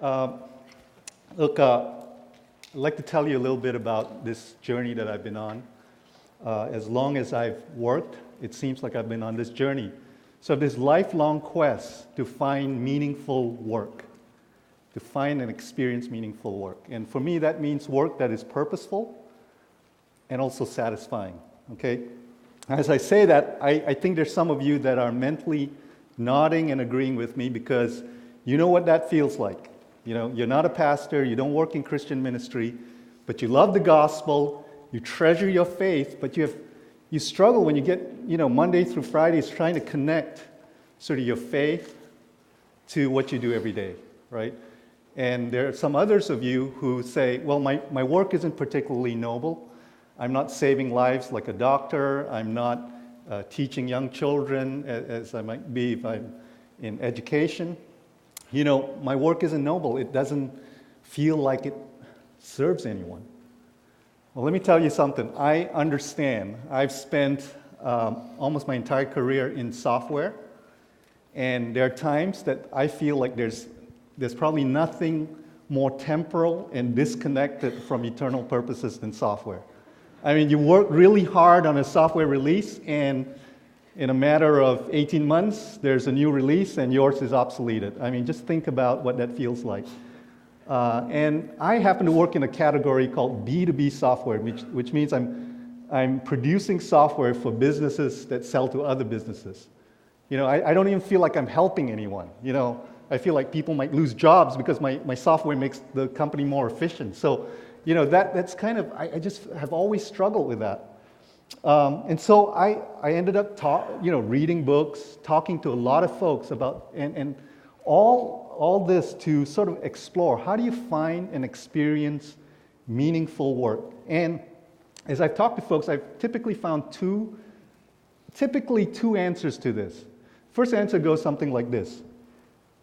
Uh, Look, I'd like to tell you a little bit about this journey that I've been on. As long as I've worked, it seems like I've been on this journey. So this lifelong quest to find meaningful work, to find and experience meaningful work. And for me, that means work that is purposeful and also satisfying, okay? As I say that, I think there's some of you that are mentally nodding and agreeing with me because you know what that feels like. You know, you're not a pastor, you don't work in Christian ministry, but you love the gospel, you treasure your faith, but you struggle when you get, Monday through Fridays trying to connect sort of your faith to what you do every day, right? And there are some others of you who say, well, my work isn't particularly noble. I'm not saving lives like a doctor. I'm not teaching young children as I might be if I'm in education. My work isn't noble. It doesn't feel like it serves anyone. Well, let me tell you something. I understand. I've spent almost my entire career in software, and there are times that I feel like there's probably nothing more temporal and disconnected from eternal purposes than software. I mean, you work really hard on a software release, and in a matter of 18 months, there's a new release, and yours is obsoleted. I mean, just think about what that feels like. And I happen to work in a category called B2B software, which means I'm producing software for businesses that sell to other businesses. I don't even feel like I'm helping anyone. I feel like people might lose jobs because my software makes the company more efficient. So, that's kind of, I just have always struggled with that. And so I ended up reading books, talking to a lot of folks about, and all this to sort of explore, how do you find and experience meaningful work? And as I've talked to folks, I've typically found two answers to this. First answer goes something like this: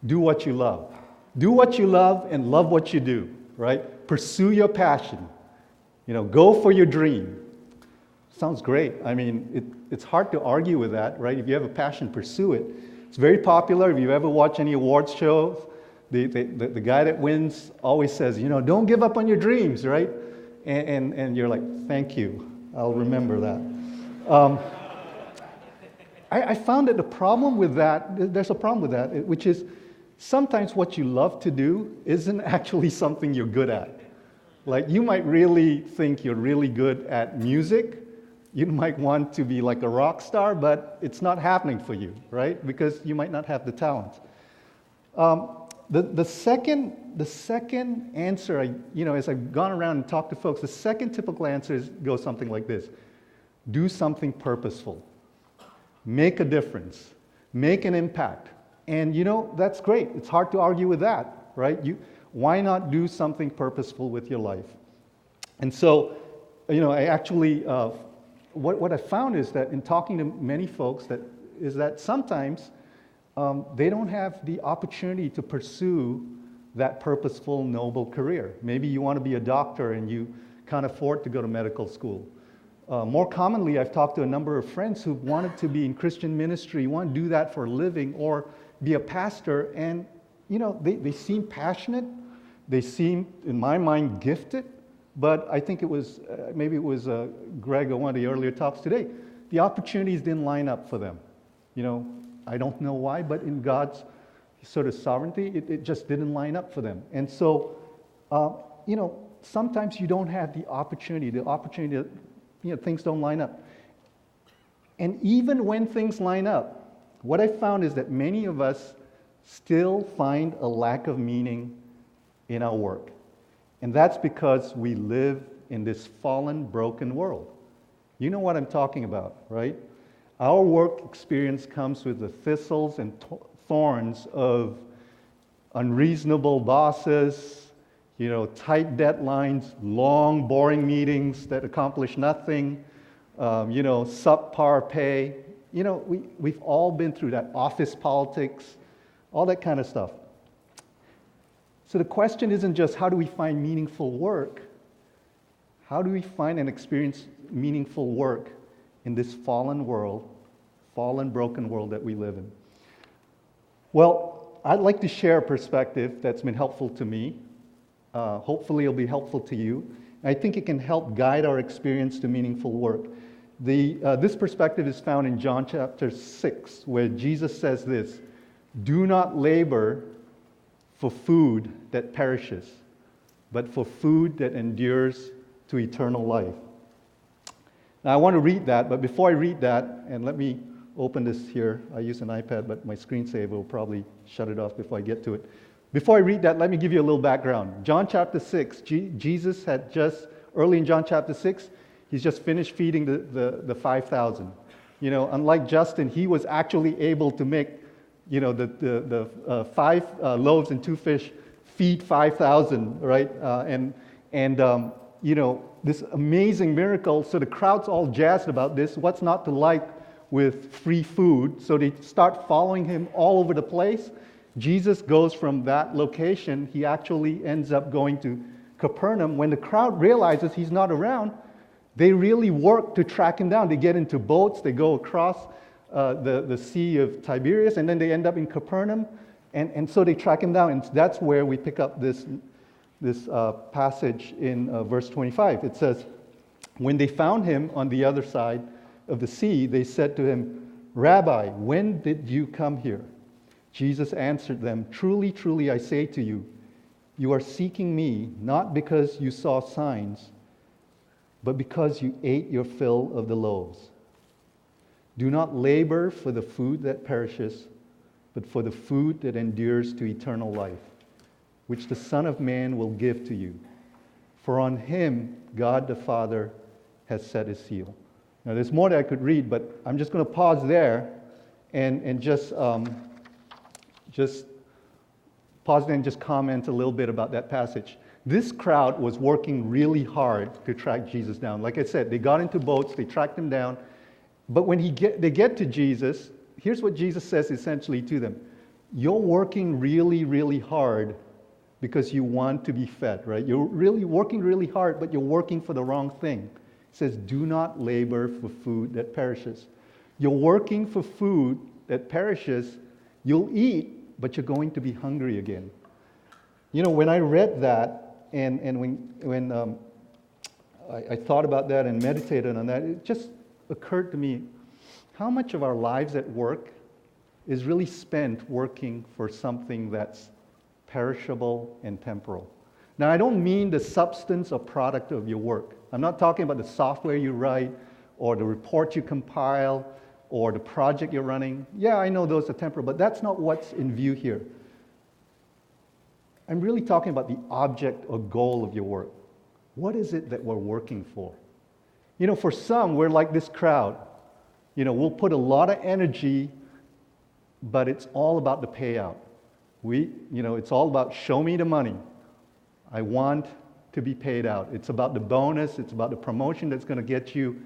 do what you love. Do what you love and love what you do, right? Pursue your passion. Go for your dream. Sounds great. I mean, it's hard to argue with that, right? If you have a passion, pursue it. It's very popular. If you ever watch any awards shows, the guy that wins always says, don't give up on your dreams, right? And you're like, thank you. I'll remember that. I found that the problem with that, there's a problem with that, which is sometimes what you love to do isn't actually something you're good at. Like, you might really think you're really good at music. You might want to be like a rock star, but it's not happening for you, right? Because you might not have the talent. The second answer, as I've gone around and talked to folks, the second typical answer goes something like this: do something purposeful, make a difference, make an impact. And that's great. It's hard to argue with that, right? Why not do something purposeful with your life? And so, I actually. What I found is that in talking to many folks, is that sometimes they don't have the opportunity to pursue that purposeful, noble career. Maybe you want to be a doctor and you can't afford to go to medical school. More commonly, I've talked to a number of friends who wanted to be in Christian ministry, want to do that for a living, or be a pastor, and they seem passionate, they seem, in my mind, gifted. But I think maybe it was Greg on one of the earlier talks today. The opportunities didn't line up for them. I don't know why, but in God's sort of sovereignty, it just didn't line up for them. And so, sometimes you don't have the opportunity things don't line up. And even when things line up, what I found is that many of us still find a lack of meaning in our work. And that's because we live in this fallen, broken world. You know what I'm talking about, right? Our work experience comes with the thistles and thorns of unreasonable bosses, tight deadlines, long, boring meetings that accomplish nothing, subpar pay. We've all been through that. Office politics, all that kind of stuff. So the question isn't just how do we find meaningful work? How do we find and experience meaningful work in this fallen world, fallen, broken world that we live in? Well, I'd like to share a perspective that's been helpful to me. Hopefully it'll be helpful to you. I think it can help guide our experience to meaningful work. This perspective is found in John chapter 6, where Jesus says this: "Do not labor for food that perishes, but for food that endures to eternal life." Now I want to read that, but before I read that, and let me open this here. I use an iPad, but my screensaver will probably shut it off before I get to it. Before I read that, let me give you a little background. John chapter 6, Jesus had just, early in John chapter 6, he's just finished feeding the 5,000. You know, unlike Justin, he was actually able to make, you know, the 5 loaves and 2 fish feed 5,000, right? You know, this amazing miracle. So the crowd's all jazzed about this. What's not to like with free food? So they start following him all over the place. Jesus goes from that location. He actually ends up going to Capernaum. When the crowd realizes he's not around, they really work to track him down. They get into boats. They go across the Sea of Tiberias, and then they end up in Capernaum. And so they track him down. And that's where we pick up this passage in verse 25. It says, "When they found him on the other side of the sea, they said to him, 'Rabbi, when did you come here?' Jesus answered them, 'Truly, truly, I say to you, you are seeking me, not because you saw signs, but because you ate your fill of the loaves. Do not labor for the food that perishes, but for the food that endures to eternal life, which the Son of Man will give to you. For on him God the Father has set his seal.'" Now there's more that I could read, but I'm just going to pause there and just pause there and just comment a little bit about that passage. This crowd was working really hard to track Jesus down. Like I said, they got into boats, they tracked him down. But when they get to Jesus, here's what Jesus says essentially to them: "You're working really, really hard because you want to be fed," right? You're really working really hard, but you're working for the wrong thing. He says, "Do not labor for food that perishes." You're working for food that perishes. You'll eat, but you're going to be hungry again. You know, when I read that, and when I thought about that and meditated on that, it just occurred to me how much of our lives at work is really spent working for something that's perishable and temporal. Now, I don't mean the substance or product of your work. I'm not talking about the software you write or the report you compile or the project you're running. Yeah, I know those are temporal, but that's not what's in view here. I'm really talking about the object or goal of your work. What is it that we're working for? You know, for some, we're like this crowd. You know, we'll put a lot of energy, but it's all about the payout. It's all about show me the money. I want to be paid out. It's about the bonus. It's about the promotion that's going to get you,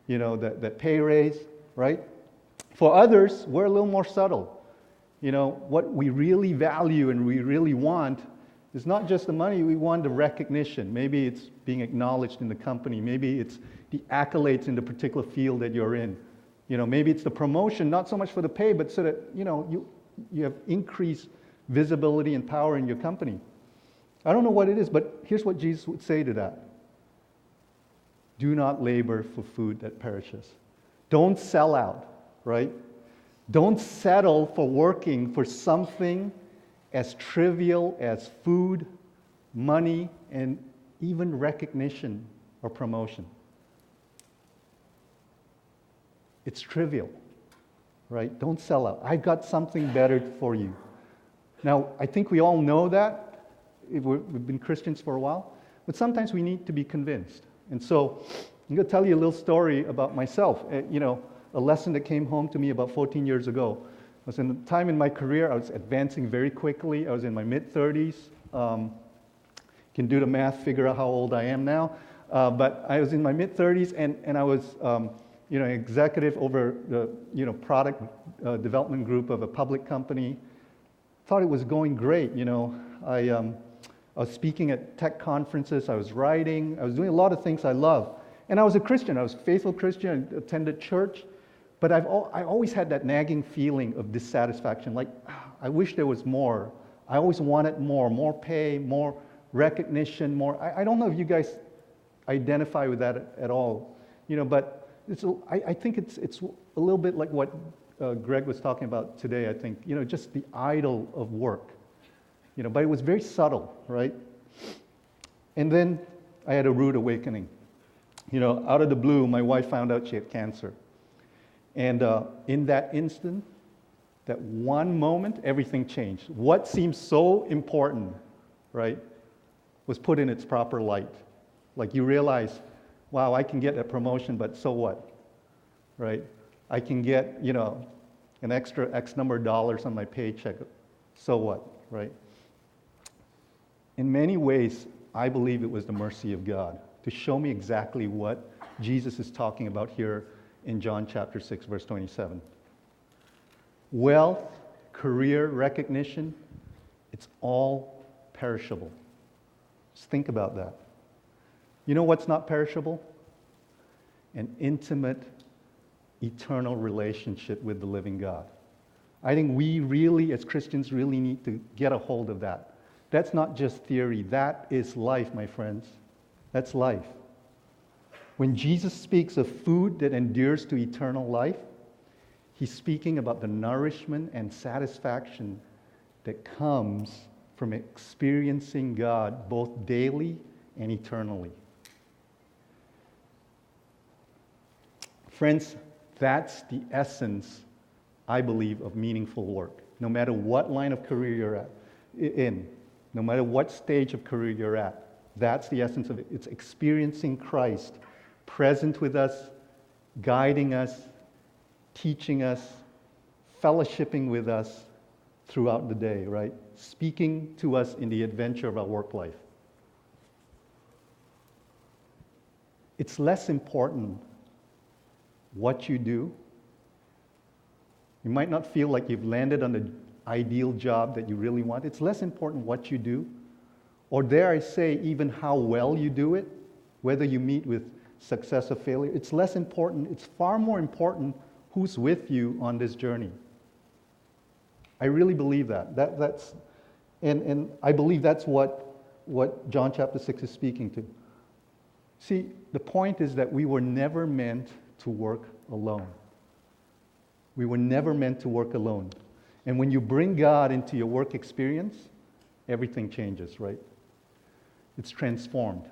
you know, that pay raise, right? For others, we're a little more subtle. You know, what we really value and we really want is not just the money. We want the recognition. Maybe it's being acknowledged in the company. Maybe it's the accolades in the particular field that you're in. You know, maybe it's the promotion, not so much for the pay, but so that, you know, you have increased visibility and power in your company. I don't know what it is, but here's what Jesus would say to that. Do not labor for food that perishes. Don't sell out, right? Don't settle for working for something as trivial as food, money, and even recognition or promotion. It's trivial, right? Don't sell out. I've got something better for you. Now, I think we all know that. We've been Christians for a while, but sometimes we need to be convinced. And so I'm going to tell you a little story about myself. You know, a lesson that came home to me about 14 years ago. I was in a time in my career, I was advancing very quickly. I was in my mid-30s. Can do the math, figure out how old I am now. But I was in my mid-30s, and I was executive over the product development group of a public company. Thought it was going great. You know, I was speaking at tech conferences. I was writing. I was doing a lot of things I love. And I was a Christian. I was a faithful Christian. I attended church. But I always had that nagging feeling of dissatisfaction, like, I wish there was more. I always wanted more pay, more recognition, more. I don't know if you guys identify with that at all, but I think it's a little bit like what Greg was talking about today, I think, just the idol of work, but it was very subtle, right? And then I had a rude awakening. Out of the blue, my wife found out she had cancer. And in that instant, that one moment, everything changed. What seemed so important, right, was put in its proper light. Like you realize, wow, I can get a promotion, but so what, right? I can get, an extra X number of dollars on my paycheck, so what, right? In many ways, I believe it was the mercy of God to show me exactly what Jesus is talking about here in John chapter 6, verse 27. Wealth, career, recognition, it's all perishable. Just think about that. You know what's not perishable? An intimate, eternal relationship with the living God. I think we really, as Christians, really need to get a hold of that. That's not just theory. That is life, my friends. That's life. When Jesus speaks of food that endures to eternal life, he's speaking about the nourishment and satisfaction that comes from experiencing God both daily and eternally. Friends, that's the essence, I believe, of meaningful work. No matter what line of career you're in, no matter what stage of career you're at, that's the essence of it. It's experiencing Christ present with us, guiding us, teaching us, fellowshipping with us throughout the day, right? Speaking to us in the adventure of our work life. It's less important what you do. You might not feel like you've landed on the ideal job that you really want. It's less important what you do, or dare I say, even how well you do it, whether you meet with success or failure. It's less important. It's far more important who's with you on this journey. I really believe that. And I believe that's what John chapter 6 is speaking to. See, the point is that we were never meant to work alone. We were never meant to work alone. And when you bring God into your work experience, everything changes, right? It's transformed.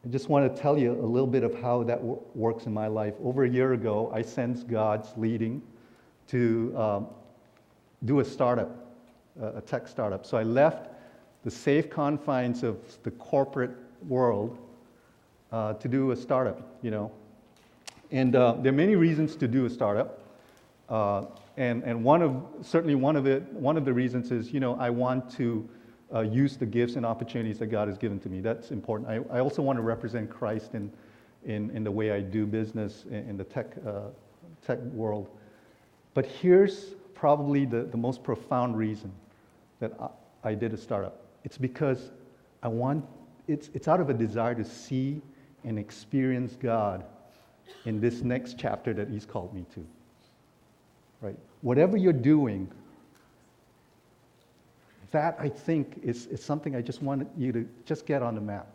I just want to tell you a little bit of how that works in my life. Over a year ago, I sensed God's leading to do a startup, a tech startup. So I left the safe confines of the corporate world to do a startup, And there are many reasons to do a startup. And one of the reasons is, I want to use the gifts and opportunities that God has given to me. That's important. I also want to represent Christ in the way I do business in the tech world. But here's probably the most profound reason that I did a startup. It's because it's out of a desire to see and experience God in this next chapter that He's called me to. Right? Whatever you're doing, that I think is something I just want you to just get on the map.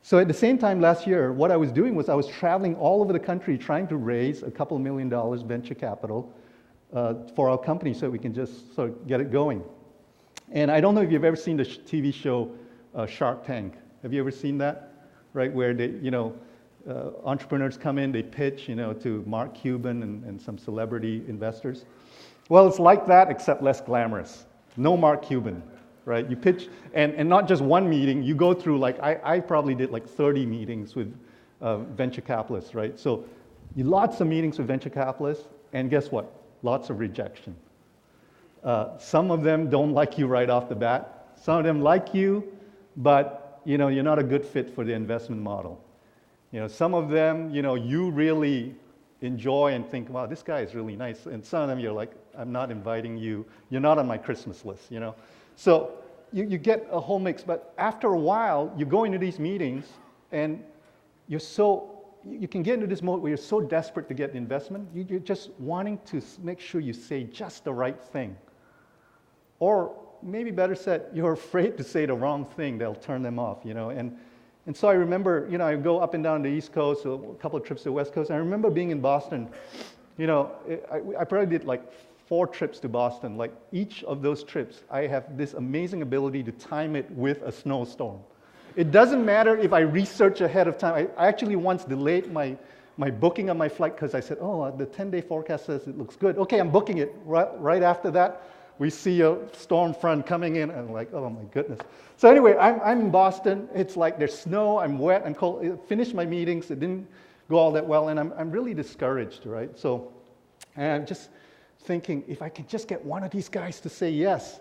So at the same time last year, what I was doing was I was traveling all over the country trying to raise a couple $1 million venture capital for our company so we can just sort of get it going. And I don't know if you've ever seen the TV show Shark Tank. Have you ever seen that? Right, where they, entrepreneurs come in, they pitch, to Mark Cuban and some celebrity investors. Well, it's like that, except less glamorous. No Mark Cuban, right? You pitch, and not just one meeting, you go through, I probably did 30 meetings with venture capitalists, right? So lots of meetings with venture capitalists, and guess what? Lots of rejection. Some of them don't like you right off the bat. Some of them like you, but you're not a good fit for the investment model. Some of them, you really enjoy and think, wow, this guy is really nice. And some of them, you're like, I'm not inviting you. You're not on my Christmas list, So you get a whole mix. But after a while, you go into these meetings, and you're so, you can get into this mode where you're so desperate to get the investment, you're just wanting to make sure you say just the right thing. Or maybe better said, you're afraid to say the wrong thing, they'll turn them off, And so I remember, I go up and down the East Coast, so a couple of trips to the West Coast. I remember being in Boston, I probably did like 4 trips to Boston. Like each of those trips, I have this amazing ability to time it with a snowstorm. It doesn't matter if I research ahead of time. I actually once delayed my booking of my flight because I said, the 10-day forecast says it looks good. Okay, I'm booking it. Right after that, we see a storm front coming in, and I'm like, oh my goodness. So anyway, I'm in Boston. It's like there's snow, I'm wet, I'm cold. I finished my meetings. It didn't go all that well, and I'm really discouraged, right? So and I'm just thinking, if I can just get one of these guys to say yes,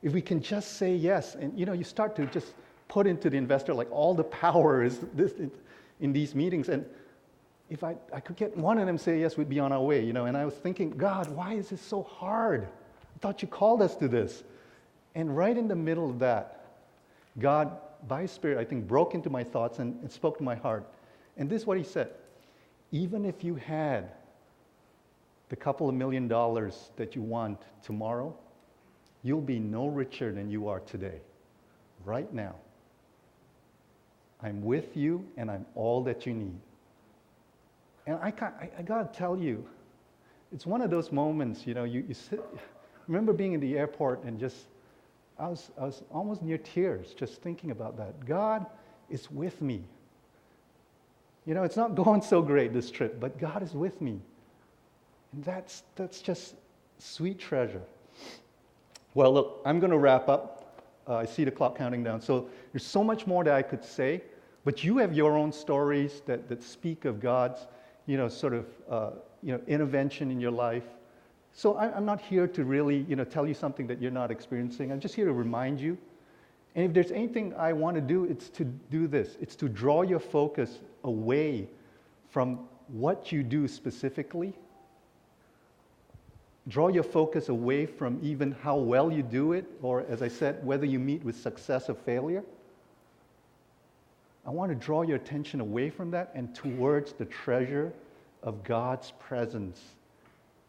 if we can just say yes, and you start to just put into the investor like all the power is this in these meetings, and if I could get one of them say yes, we'd be on our way, And I was thinking, God, why is this so hard? I thought you called us to this. And right in the middle of that, God, by His Spirit, I think, broke into my thoughts and spoke to my heart. And this is what He said. Even if you had the couple of $1 million that you want tomorrow, you'll be no richer than you are today, right now. I'm with you, and I'm all that you need. And I got to tell you, it's one of those moments, you sit. I remember being in the airport and I was almost near tears just thinking about that. God is with me. It's not going so great this trip, but God is with me. And that's just sweet treasure. Well, look, I'm going to wrap up. I see the clock counting down. So there's so much more that I could say, but you have your own stories that speak of God's, intervention in your life. So I'm not here to really, tell you something that you're not experiencing. I'm just here to remind you. And if there's anything I want to do, it's to do this. It's to draw your focus away from what you do specifically. Draw your focus away from even how well you do it, or as I said, whether you meet with success or failure. I want to draw your attention away from that and towards the treasure of God's presence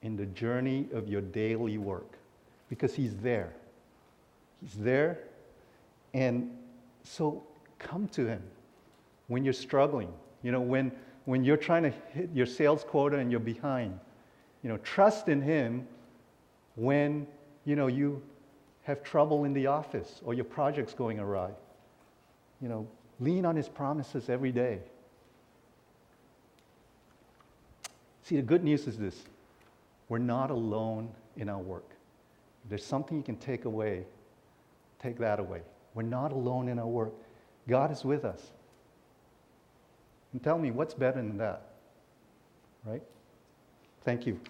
in the journey of your daily work, because He's there. He's there, and so come to Him when you're struggling. When you're trying to hit your sales quota and you're behind. Trust in Him when you have trouble in the office or your project's going awry. Lean on His promises every day. See, the good news is this. We're not alone in our work. If there's something you can take away, take that away. We're not alone in our work. God is with us. And tell me, what's better than that? Right? Thank you.